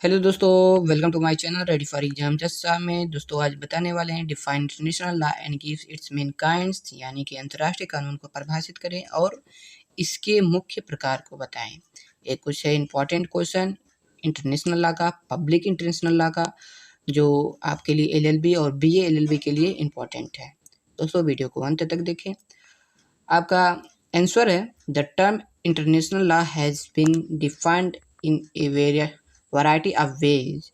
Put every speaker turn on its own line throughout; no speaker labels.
Hello दोस्तों, welcome to my channel ready for exam just में। दोस्तों आज बताने वाले हैं define international law and gives its main kinds, यानी कि अंतर्राष्ट्रीय कानून को परिभाषित करें और इसके मुख्य प्रकार को बताएं। एक कुछ है इंपॉर्टेंट क्वेश्चन इंटरनेशनल लॉ का, पब्लिक इंटरनेशनल लॉ का, जो आपके लिए एलएलबी और बीए एलएलबी के लिए इम्पॉर्टेंट है। दोस्तों वीडियो को अंत तक देखें। आपका आंसर है the term international law has been defined in a variety of ways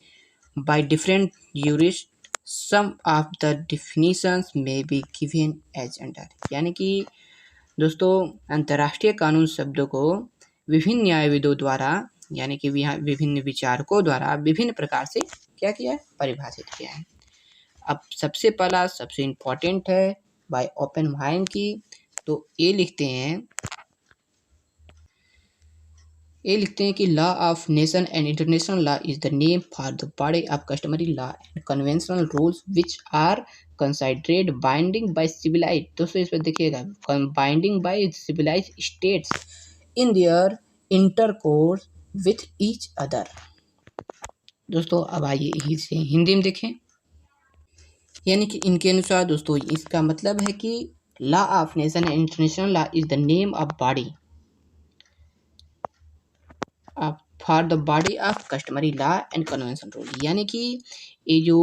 by different jurists. Some of the definitions may be given as under। यानी कि दोस्तों अंतर्राष्ट्रीय कानून शब्दों को विभिन्न न्यायविदों द्वारा, यानी कि विभिन्न विचारकों द्वारा विभिन्न प्रकार से क्या किया है, परिभाषित किया है। अब सबसे पहला सबसे इम्पोर्टेंट है बाय ओपेनहाइमर की, तो ये लिखते हैं कि law of nation and international law is the name for the body of customary law and conventional rules which are considered binding by civilise. दोस्तों इस पर देखिएगा, binding by civilise states in their intercourse with each other. दोस्तों अब आइए इसे हिंदी में देखें। यानी कि इनके अनुसार दोस्तों इसका मतलब है कि law of nation and international law is the name of body for the body of customary law and convention rule. यानी कि ये जो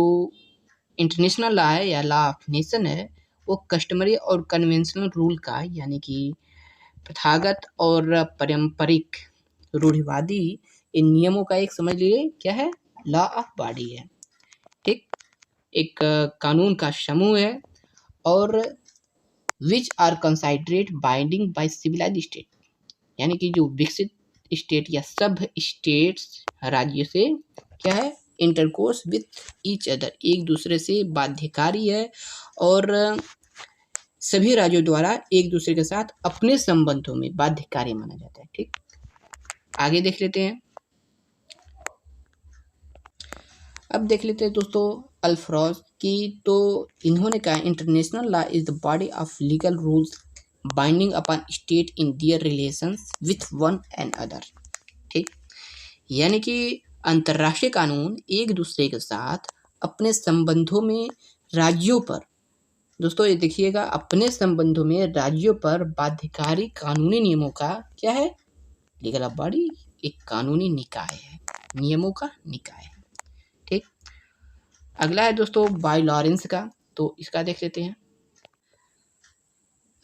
इंटरनेशनल लॉ है या लॉ ऑफ नेशन है, वो कस्टमरी और कन्वेंशनल रूल का, यानी कि प्रथागत और पारंपरिक रूढ़िवादी इन नियमों का एक, समझ लीजिए क्या है, लॉ ऑफ बॉडी है। ठीक, एक कानून का समूह है और which are considered binding by civilised state, यानी कि जो विकसित स्टेट या सब स्टेट्स राज्य से क्या है, इंटरकोर्स विथ ईच अदर, एक दूसरे से बाध्यकारी है और सभी राज्यों द्वारा एक दूसरे के साथ अपने संबंधों में बाध्यकारी माना जाता है। ठीक, आगे देख लेते हैं। अब देख लेते हैं दोस्तों अल्फ्राज की, तो इन्होंने कहा international law is the body of legal rules binding upon state in their relations with one and other. ठीक, यानी कि अंतर्राष्ट्रीय कानून एक दूसरे के साथ अपने संबंधों में राज्यों पर, दोस्तों ये देखिएगा, अपने संबंधों में राज्यों पर बाध्यकारी कानूनी नियमों का क्या है, लीगल बॉडी एक कानूनी निकाय है, नियमों का निकाय है। ठीक, अगला है दोस्तों बाय लॉरेंस का, तो इसका देख लेते हैं।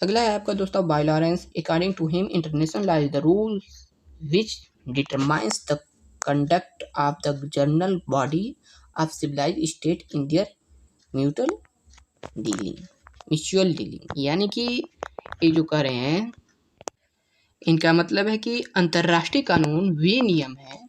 अगला है आपका दोस्तों by Lawrence, according to him international law is the rule which determines the conduct of the general body of civilized state in their mutual dealing। यानी कि ये जो कह रहे हैं, इनका मतलब है कि अंतर्राष्ट्रीय कानून वे नियम है,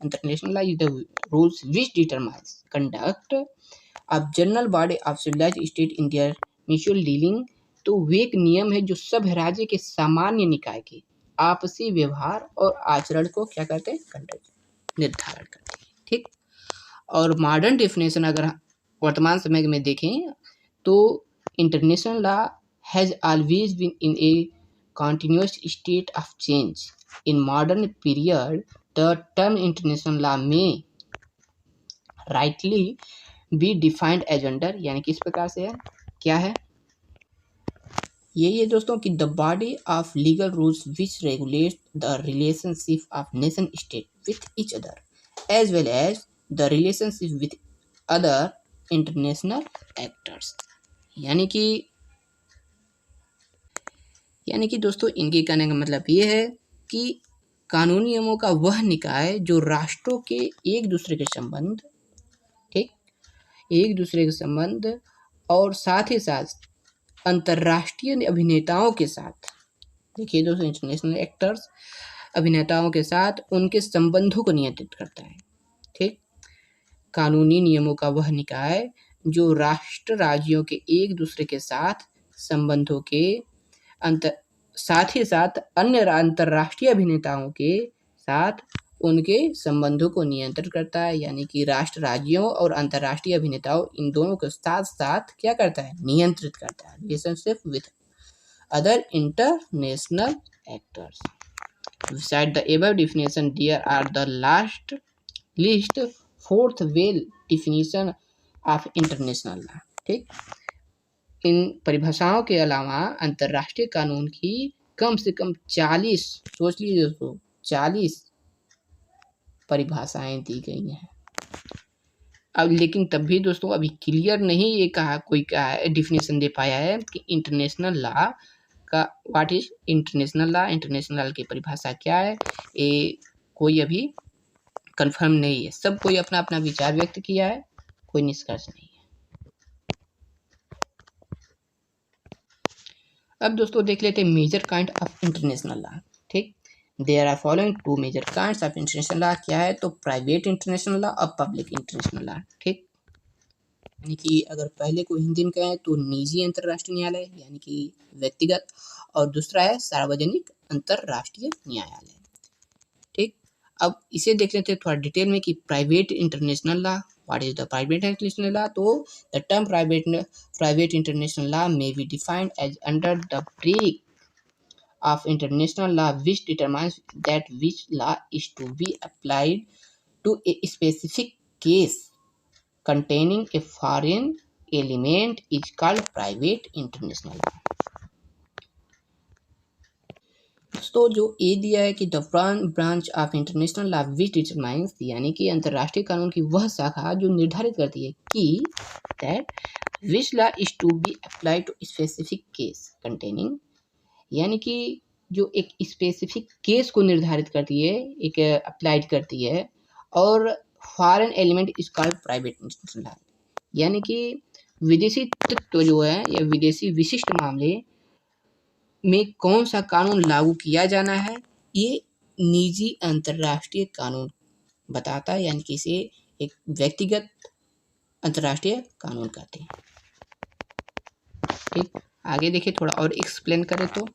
international law is the rules which determines conduct of general body of civilised state in their mutual dealing. तो वे एक नियम है जो सब राज्य के सामान्य निकाय के आपसी व्यवहार और आचरण को क्या करते हैं, कंडक्ट निर्धारण करते हैं। ठीक, और मॉडर्न डेफिनेशन अगर वर्तमान समय में देखें तो international law has always been in a continuous state of change. In modern period, the term international law may rightly be defined as under, यानी कि इस प्रकार से है, क्या है, यही है दोस्तों कि the body of legal rules which regulate the relationship of nation state with each other as well as the relationship with other international actors. यानी कि दोस्तों इनके कहने का मतलब ये है कि कानूनी नियमों का वह निकाय जो राष्ट्रों के एक दूसरे के संबंध, ठीक, एक दूसरे के संबंध और साथ ही साथ अंतर्राष्ट्रीय अभिनेताओं के साथ, देखिए दोस्तों इंटरनेशनल एक्टर्स, अभिनेताओं के साथ उनके संबंधों को नियंत्रित करता है। ठीक, कानूनी नियमों का वह निकाय जो राष्ट्र राज्यों के एक दूसरे के साथ संबंधों के साथ ही साथ अन्य अंतर्राष्ट्रीय अभिनेताओं के साथ उनके संबंधों को नियंत्रित करता है, यानी कि राष्ट्र राज्यों और अंतर्राष्ट्रीय अभिनेताओं इन दोनों के साथ साथ क्या करता है, नियंत्रित करता है relationship with other international actors. Beside the above definition, there are the last list fourth well definition of international law. ठीक, इन परिभाषाओं के अलावा अंतर्राष्ट्रीय कानून की कम से कम 40, सोच लीजिए दोस्तों, 40 परिभाषाएं दी गई हैं। अब लेकिन तब भी दोस्तों अभी क्लियर नहीं ये कहा कोई कहा डिफिनेशन दे पाया है कि इंटरनेशनल लॉ का what is international law, international law की परिभाषा क्या है, ये कोई अभी कंफर्म नहीं है। सब कोई अपना अपना विचार व्यक्त किया है, कोई निष्कर्ष नहीं है। अब दोस्तों देख लेते हैं major kind of international law. ठीक, there are following 2 major kinds of international law. क्या है, तो प्राइवेट इंटरनेशनल लॉ और पब्लिक इंटरनेशनल लॉ। ठीक, यानी कि अगर पहले को हिंदी में कहें तो निजी अंतर्राष्ट्रीय न्यायालय यानी कि व्यक्तिगत, और दूसरा है सार्वजनिक अंतर्राष्ट्रीय न्यायालय। ठीक, अब इसे देख लेते हैं थोड़ा डिटेल में कि private international law, what is the private international law. तो the term private international law may be defined as under the break of international law which determines that which law is to be applied to a specific case containing a foreign element is called private international law। तो जो ए दिया है कि the branch of international law which determines, यानी कि अंतर्राष्ट्रीय कानून की वह शाखा जो निर्धारित करती है कि that which law is to be applied to specific case containing, यानी कि जो एक स्पेसिफिक केस को निर्धारित करती है, एक अप्लाइड करती है, और foreign element is called private international law, यानी कि विदेशी तत्व जो है या विदेशी विशिष्ट मामले में कौन सा कानून लागू किया जाना है, ये निजी अंतर्राष्ट्रीय कानून बताता है, यानी कि इसे एक व्यक्तिगत अंतर्राष्ट्रीय कानून कहते हैं। ठीक, आगे देखिए थोड़ा और एक्सप्लेन करें तो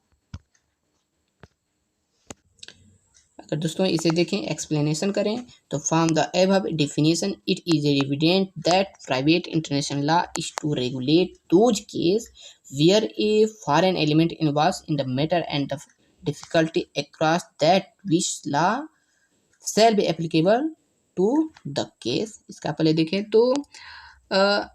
अगर दोस्तों इसे देखें एक्सप्लेनेशन करें तो from the above definition it is evident that private international law is to regulate those case where a foreign element involves in the matter and the difficulty across that which law shall be applicable to the case. इसका पहले देखें तो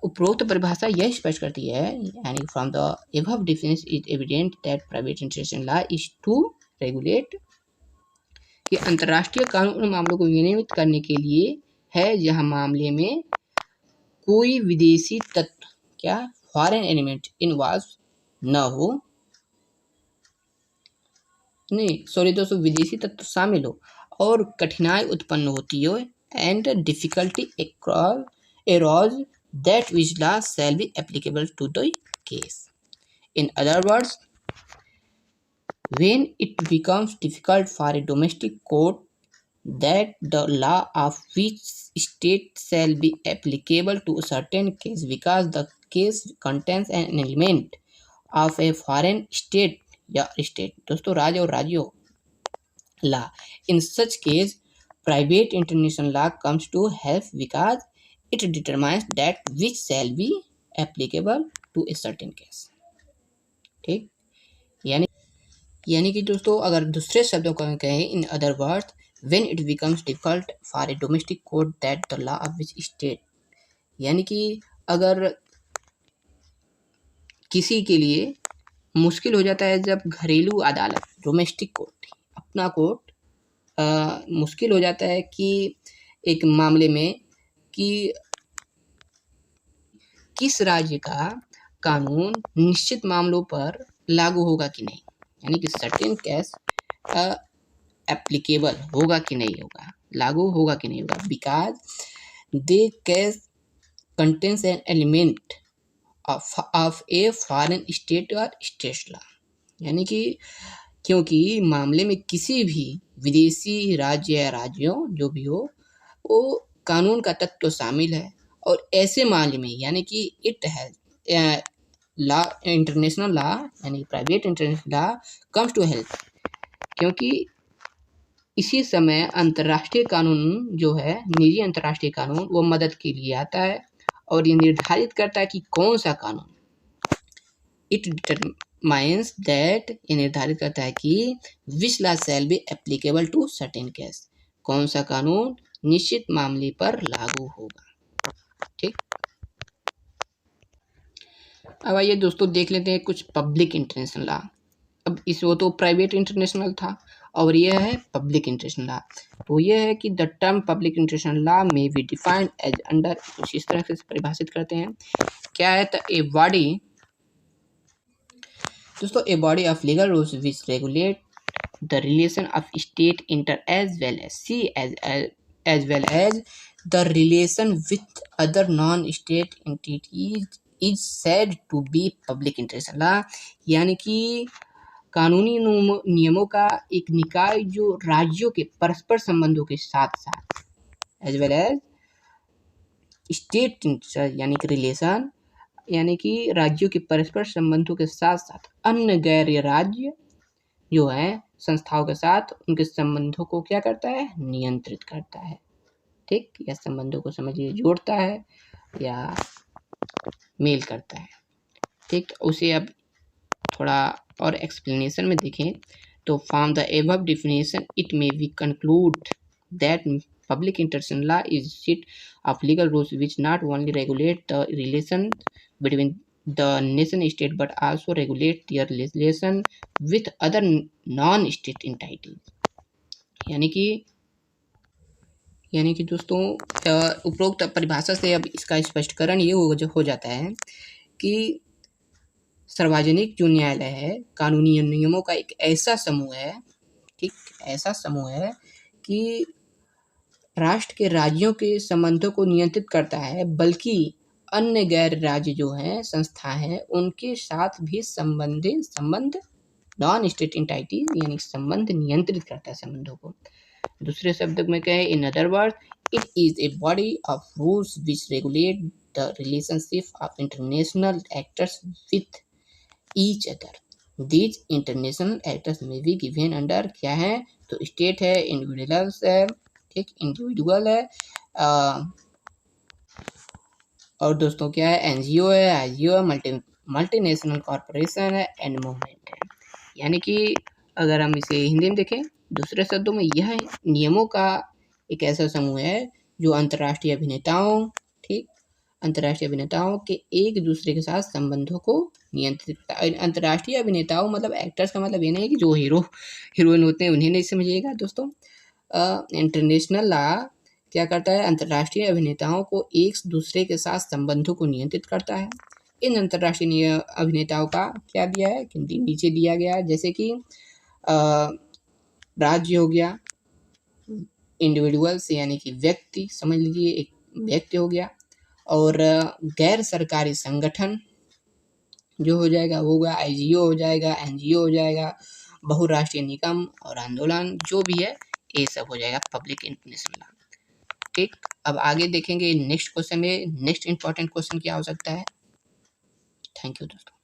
उपरोक्त परिभाषा यह स्पष्ट करती है, यानी from the above definition it evident that private international law is to regulate, कि अंतर्राष्ट्रीय कानून उन मामलों को विनियमित करने के लिए है जहां मामले में कोई विदेशी तत्व क्या फॉरेन एलिमेंट इन्वॉल्व न हो, नहीं सॉरी दोस्तों, विदेशी तत्व शामिल हो और कठिनाई उत्पन्न होती हो and difficulty arose that which law shall be applicable to the case. In other words, when it becomes difficult for a domestic court that the law of which state shall be applicable to a certain case because the case contains an element of a foreign state या state, दोस्तों राज्य और राज्यों law, in such case private international law comes to help because it determines that which shall be applicable to a certain case। ठीक, यानी कि दोस्तों अगर दूसरे शब्दों को कहें, इन other words, when it becomes difficult for a domestic court that the law of which state, यानी कि अगर किसी के लिए मुश्किल हो जाता है जब घरेलू अदालत डोमेस्टिक कोर्ट अपना कोर्ट मुश्किल हो जाता है कि एक मामले में कि किस राज्य का कानून निश्चित मामलों पर लागू होगा कि नहीं, यानी कि सर्टेन केस एप्लीकेबल होगा कि नहीं होगा, लागू होगा कि नहीं होगा, because they case contains an element of a foreign state और स्टेट लॉ, यानी कि क्योंकि मामले में किसी भी विदेशी राज्य या राज्यों जो भी हो वो कानून का तत्व शामिल है, और ऐसे मामले में यानी कि it has law international law यानी private international law comes to help, क्योंकि इसी समय अंतर्राष्ट्रीय कानून जो है निजी अंतर्राष्ट्रीय कानून वो मदद के लिए आता है और ये निर्धारित करता है कि कौन सा कानून, इट डिटरमाइंस दैट, ये निर्धारित करता है कि which law shall be applicable to certain case, कौन सा कानून निश्चित मामले पर लागू होगा। ठीक, अब आइए दोस्तों देख लेते हैं कुछ पब्लिक इंटरनेशनल लॉ। अब इस वो तो प्राइवेट इंटरनेशनल था और यह है पब्लिक इंटरनेशनल लॉ। तो यह है कि the term public international law में बी डिफाइंड एज अंडर, कुछ इस तरह से परिभाषित करते हैं। क्या है? तो ए बॉडी, दोस्तों a body of legal rules which regulate the relation of state inter as well as see as well as the relation with other non-state entities is said to be public interest law। यानी कि कानूनी नियमों का एक निकाय जो राज्यों के परस्पर संबंधों के साथ साथ as well as state interest यानी कि रिलेशन, यानी कि राज्यों के परस्पर संबंधों के साथ साथ अन्य गैर राज्य जो है संस्थाओं के साथ उनके संबंधों को क्या करता है? नियंत्रित करता है। ठीक, या संबंधों को समझिए जोड़ता है या मेल करता है। ठीक, तो उसे अब थोड़ा और एक्सप्लेनेशन में देखें तो from the above definition it may be conclude that public international law is a set of legal rules which not only regulate the relation between the nation state but also regulate their relation with other non-state entities। यानी कि दोस्तों उपरोक्त परिभाषा से अब इसका स्पष्टीकरण ये हो जाता है कि सार्वजनिक जो न्यायालय है कानूनी नियमों का एक ऐसा समूह है, ठीक, ऐसा समूह है कि राष्ट्र के राज्यों के संबंधों को नियंत्रित करता है, बल्कि अन्य गैर राज्य जो हैं संस्था हैं उनके साथ भी संबंध नॉन स्टेट एंटिटी यानी संबंध नियंत्रित करता है संबंधों को। दूसरे शब्द में कहें, in other word it is a body of rules which regulate the relationship of international actors with each other. These international actors में भी गिवन अंडर क्या है? तो स्टेट है, इंडिविजुअल्स है, ठीक, इंडिविजुअल है और दोस्तों क्या है? एनजीओ है, आईजीओ है, मल्टीनेशनल कॉरपोरेशन है एंड मूवमेंट है। यानी कि अगर हम इसे हिंदी में देखें, दूसरे शब्दों में यह नियमों का एक ऐसा समूह है जो अंतर्राष्ट्रीय अभिनेताओं, ठीक, अंतर्राष्ट्रीय अभिनेताओं के एक दूसरे के साथ संबंधों को नियंत्रित करता है। अंतर्राष्ट्रीय अभिनेताओं मतलब एक्टर्स का मतलब ये नहीं है कि जो हीरोइन होते हैं उन्हें नहीं समझिएगा दोस्तों। इंटरनेशनल लॉ क्या करता है? अंतर्राष्ट्रीय अभिनेताओं को एक दूसरे के साथ संबंधों को नियंत्रित करता है। इन अंतर्राष्ट्रीय अभिनेताओं का क्या दिया है कि नीचे दिया गया है, जैसे कि राज्य हो गया, इंडिविजुअल्स यानी कि व्यक्ति, समझ लीजिए एक व्यक्ति हो गया, और गैर सरकारी संगठन जो हो जाएगा वो होगा आईजीओ हो जाएगा, एनजीओ हो जाएगा, बहुराष्ट्रीय निगम और आंदोलन जो भी है ये सब हो जाएगा पब्लिक इंटरनेशनल लॉ। ठीक, अब आगे देखेंगे नेक्स्ट क्वेश्चन में नेक्स्ट इंपॉर्टेंट क्वेश्चन क्या हो सकता है। थैंक यू दोस्तों।